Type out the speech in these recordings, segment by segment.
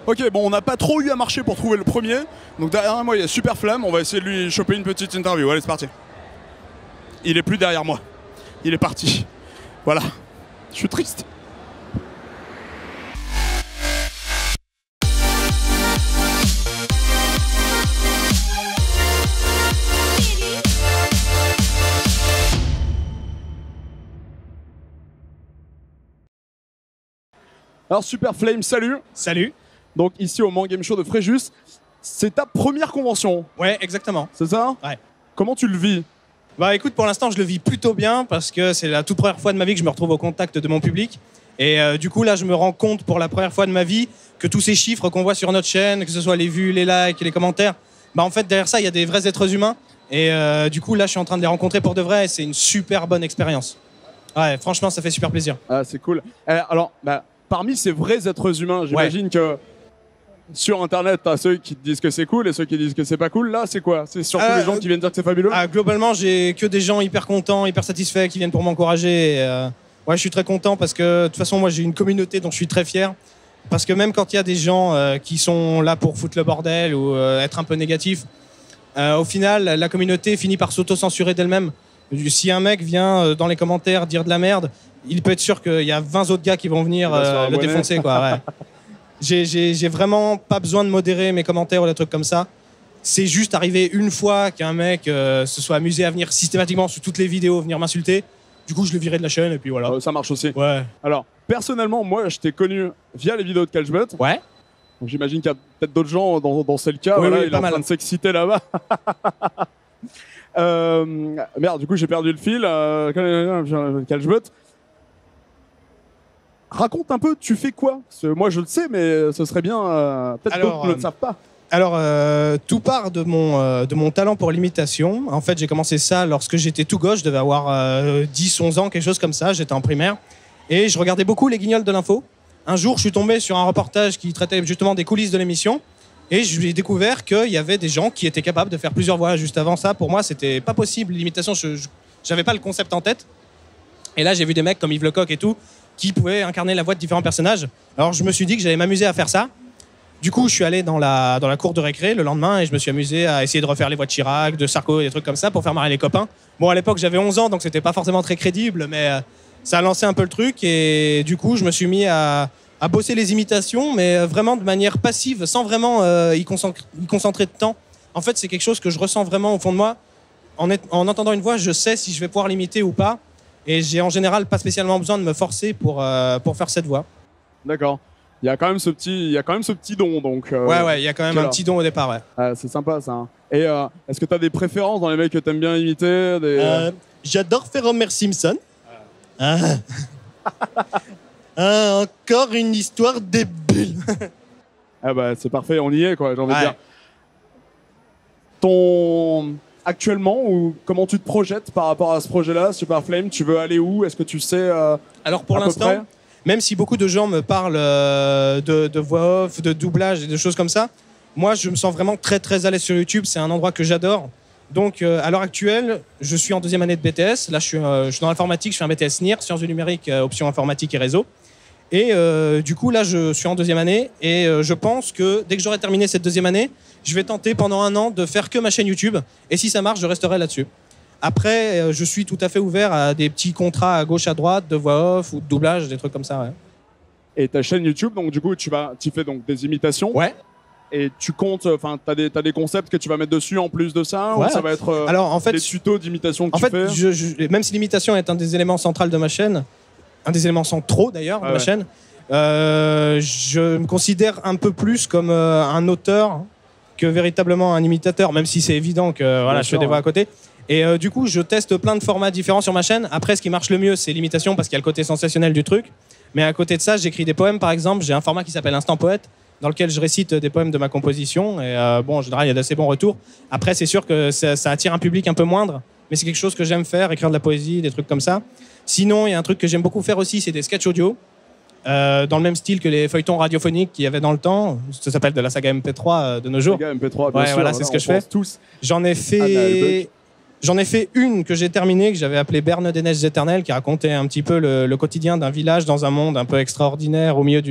Ok, bon, on n'a pas trop eu à marcher pour trouver le premier. Donc derrière moi, il y a Super Flamme. On va essayer de lui choper une petite interview. Allez, c'est parti. Il est plus derrière moi. Il est parti. Voilà. Je suis triste. Alors Super Flame, salut. Salut. Donc ici au Man Game Show de Fréjus, c'est ta première convention. Ouais, exactement. C'est ça? Ouais. Comment tu le vis? Bah écoute, pour l'instant, je le vis plutôt bien parce que c'est la toute première fois de ma vie que je me retrouve au contact de mon public. Et du coup, là, je me rends compte pour la première fois de ma vie que tous ces chiffres qu'on voit sur notre chaîne, que ce soit les vues, les likes, les commentaires, bah en fait, derrière ça, il y a des vrais êtres humains. Et du coup, là, je suis en train de les rencontrer pour de vrai et c'est une super bonne expérience. Ouais, franchement, ça fait super plaisir. Ah, c'est cool. Alors, parmi ces vrais êtres humains, j'imagine que sur Internet, t'as ceux qui te disent que c'est cool et ceux qui disent que c'est pas cool. Là, c'est quoi? C'est surtout les gens qui viennent dire que c'est fabuleux? Globalement, j'ai que des gens hyper contents, hyper satisfaits, qui viennent pour m'encourager. Ouais, je suis très content parce que de toute façon, moi, j'ai une communauté dont je suis très fier. Parce que même quand il y a des gens qui sont là pour foutre le bordel ou être un peu négatifs, au final, la communauté finit par s'auto-censurer d'elle-même. Si un mec vient dans les commentaires dire de la merde, il peut être sûr qu'il y a 20 autres gars qui vont venir le défoncer, quoi. Ouais. J'ai vraiment pas besoin de modérer mes commentaires ou des trucs comme ça. C'est juste arrivé une fois qu'un mec se soit amusé à venir systématiquement sur toutes les vidéos venir m'insulter. Du coup, je le virais de la chaîne et puis voilà. Ça marche aussi. Ouais. Alors, personnellement, moi, je t'ai connu via les vidéos de Catchbutt. Ouais. Donc, j'imagine qu'il y a peut-être d'autres gens dans ce cas. Oui, voilà, oui, il est en train de s'exciter là-bas. Merde, du coup, j'ai perdu le fil. Catchbutt. Raconte un peu, tu fais quoi? Parce que moi, je le sais, mais ce serait bien. Peut-être d'autres ne le savent pas. Alors, tout part de mon talent pour l'imitation. En fait, j'ai commencé ça lorsque j'étais tout gauche, je devais avoir 10-11 ans, quelque chose comme ça, j'étais en primaire. Et je regardais beaucoup les Guignols de l'info. Un jour, je suis tombé sur un reportage qui traitait justement des coulisses de l'émission. Et j'ai découvert qu'il y avait des gens qui étaient capables de faire plusieurs voix. Juste avant ça, pour moi, c'était pas possible. L'imitation, j'avais pas le concept en tête. Et là, j'ai vu des mecs comme Yves Lecoq et tout, qui pouvaient incarner la voix de différents personnages. Alors, je me suis dit que j'allais m'amuser à faire ça. Du coup, je suis allé dans la cour de récré le lendemain et je me suis amusé à essayer de refaire les voix de Chirac, de Sarko et des trucs comme ça pour faire marrer les copains. Bon, à l'époque, j'avais 11 ans, donc c'était pas forcément très crédible, mais ça a lancé un peu le truc et du coup, je me suis mis à bosser les imitations, mais vraiment de manière passive, sans vraiment y concentrer de temps. En fait, c'est quelque chose que je ressens vraiment au fond de moi. En entendant une voix, je sais si je vais pouvoir l'imiter ou pas. Et j'ai en général pas spécialement besoin de me forcer pour faire cette voix. D'accord. Il y a quand même ce petit don, donc. Ouais, il y a quand même un petit don au départ, ouais. C'est sympa, ça. Hein. Et est-ce que tu as des préférences dans les mecs que tu aimes bien imiter J'adore faire Homer Simpson. Encore une histoire débile. C'est parfait, on y est, quoi, j'ai envie de dire. Actuellement, ou comment tu te projettes par rapport à ce projet-là, Super Flame? Tu veux aller où? Est-ce que tu sais Alors pour l'instant, même si beaucoup de gens me parlent de voix off, de doublage et de choses comme ça, moi je me sens vraiment très très à l'aise sur YouTube. C'est un endroit que j'adore. Donc à l'heure actuelle, je suis en deuxième année de BTS. Là je suis dans l'informatique, je fais un BTS NIR, sciences du numérique, option informatique et réseau. Et du coup là je suis en deuxième année et je pense que dès que j'aurai terminé cette deuxième année, je vais tenter pendant 1 an de faire que ma chaîne YouTube. Et si ça marche, je resterai là-dessus. Après, je suis tout à fait ouvert à des petits contrats à gauche, à droite, de voix off ou de doublage, des trucs comme ça. Ouais. Et ta chaîne YouTube, donc du coup, tu fais donc des imitations. Ouais. Et tu comptes, enfin, t'as des concepts que tu vas mettre dessus en plus de ça, ou ça va être alors, en fait, des tutos d'imitation que tu fais? Même si l'imitation est un des éléments centraux de ma chaîne, un des éléments centraux d'ailleurs de ma chaîne, je me considère un peu plus comme un auteur que véritablement un imitateur, même si c'est évident que voilà, je fais des voix à côté. Et du coup, je teste plein de formats différents sur ma chaîne. Après, ce qui marche le mieux, c'est l'imitation parce qu'il y a le côté sensationnel du truc. Mais à côté de ça, j'écris des poèmes, par exemple. J'ai un format qui s'appelle Instant Poète, dans lequel je récite des poèmes de ma composition. Et bon, en général, il y a d'assez bons retours. Après, c'est sûr que ça attire un public un peu moindre, mais c'est quelque chose que j'aime faire, écrire de la poésie, des trucs comme ça. Sinon, il y a un truc que j'aime beaucoup faire aussi, c'est des sketchs audio. Dans le même style que les feuilletons radiophoniques qu'il y avait dans le temps. Ça s'appelle de la saga MP3 de nos jours. Saga MP3, bien sûr, voilà, c'est ce que je fais. Tous. J'en ai fait une que j'ai terminée, que j'avais appelée Berne des Neiges éternelles, qui racontait un petit peu le quotidien d'un village dans un monde un peu extraordinaire au milieu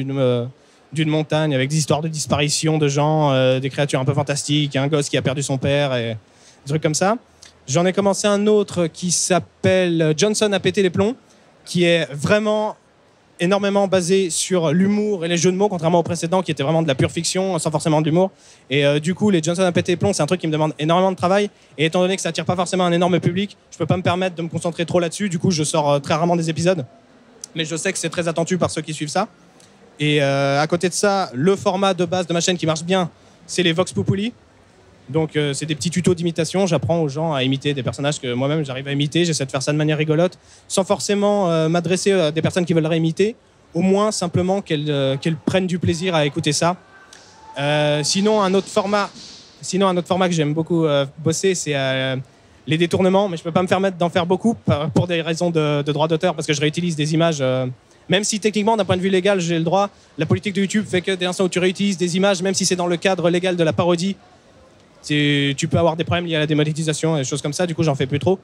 d'une montagne avec des histoires de disparition de gens, des créatures un peu fantastiques, un gosse qui a perdu son père et des trucs comme ça. J'en ai commencé un autre qui s'appelle Johnson a pété les plombs, qui est vraiment énormément basé sur l'humour et les jeux de mots, contrairement au précédent qui était vraiment de la pure fiction, sans forcément de l'humour. Et du coup, les Johnson a pété les plombs, c'est un truc qui me demande énormément de travail. Et étant donné que ça attire pas forcément un énorme public, je peux pas me permettre de me concentrer trop là-dessus. Du coup, je sors très rarement des épisodes. Mais je sais que c'est très attendu par ceux qui suivent ça. Et à côté de ça, le format de base de ma chaîne qui marche bien, c'est les Vox Populi. Donc c'est des petits tutos d'imitation. J'apprends aux gens à imiter des personnages que moi-même j'arrive à imiter. J'essaie de faire ça de manière rigolote, sans forcément m'adresser à des personnes qui veulent réimiter. Au moins simplement qu'elles prennent du plaisir à écouter ça. Sinon un autre format que j'aime beaucoup bosser, c'est les détournements. Mais je peux pas me permettre d'en faire beaucoup pour des raisons de droit d'auteur, parce que je réutilise des images. Même si techniquement, d'un point de vue légal, j'ai le droit, la politique de YouTube fait que dès l'instant où tu réutilises des images, même si c'est dans le cadre légal de la parodie, tu peux avoir des problèmes liés à la démonétisation et des choses comme ça. Du coup, j'en fais plus trop.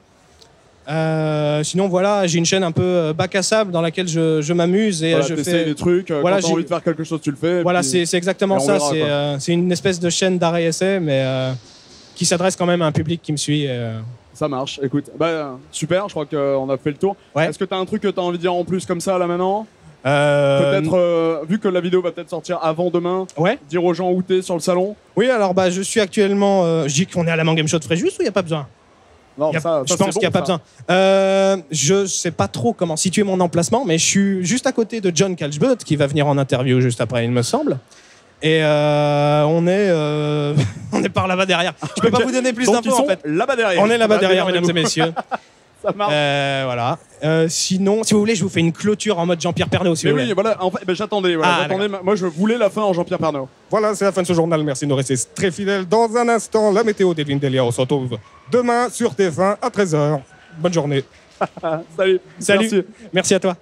Sinon, voilà, j'ai une chaîne un peu bac à sable dans laquelle je m'amuse et voilà, je fais des trucs. Voilà, quand t'as envie de faire quelque chose, tu le fais. Voilà, puis... c'est exactement ça. C'est une espèce de chaîne d'arrêt-essai, mais qui s'adresse quand même à un public qui me suit. Ça marche, écoute. Bah, super, je crois qu'on a fait le tour. Ouais. Est-ce que tu as un truc que tu as envie de dire en plus comme ça là maintenant? Peut-être, vu que la vidéo va peut-être sortir avant demain, ouais. Dire aux gens où t'es sur le salon. Oui, alors je suis actuellement. Je dis qu'on est à la Man Game Show de Fréjus ou il n'y a pas besoin? Non, je pense qu'il n'y a pas besoin. Je sais pas trop comment situer mon emplacement, mais je suis juste à côté de John Calgebut qui va venir en interview juste après, il me semble. Et on est par là-bas derrière. Je peux pas vous donner plus d'infos en fait. Là-bas derrière. On est là-bas derrière, mesdames et messieurs. Ça marche. Voilà. Sinon, si vous voulez, je vous fais une clôture en mode Jean-Pierre Pernaut. Si mais vous oui, voulez. Voilà. En fait, j'attendais. Voilà, moi, je voulais la fin en Jean-Pierre Pernaut. Voilà, c'est la fin de ce journal. Merci de nous rester très fidèles. Dans un instant, la météo d'Edwin Delia. On se retrouve demain sur TF1 à 13h. Bonne journée. Salut. Salut. Merci à toi.